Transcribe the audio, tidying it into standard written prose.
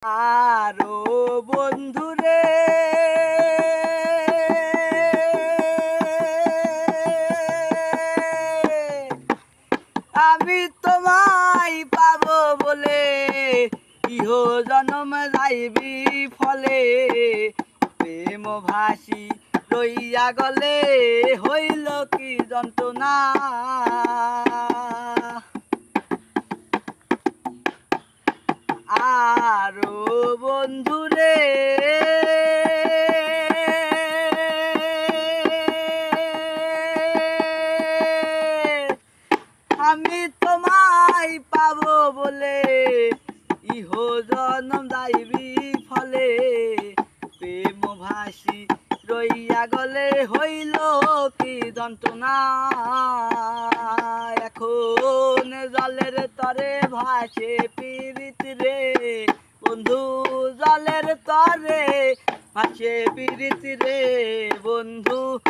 আরো বন্ধুরে আমি তোমায় পাবো বলে ইহ জনম যাইবি ফলে প্রেম ভাসি রইয়া গলে হইল কি যন্ত্রণা। আরো বন্ধুরে আমি তোমায় পাবো বলে ইহ জনম যাইবি ফলে প্রেম ভাসি রইয়া গলে হইল কি যন্ত্রণা। এখন জলের তরে ভাসে পীড়িত রে বন্ধু, জলের তরে ভাসে পীড়িত রে বন্ধু।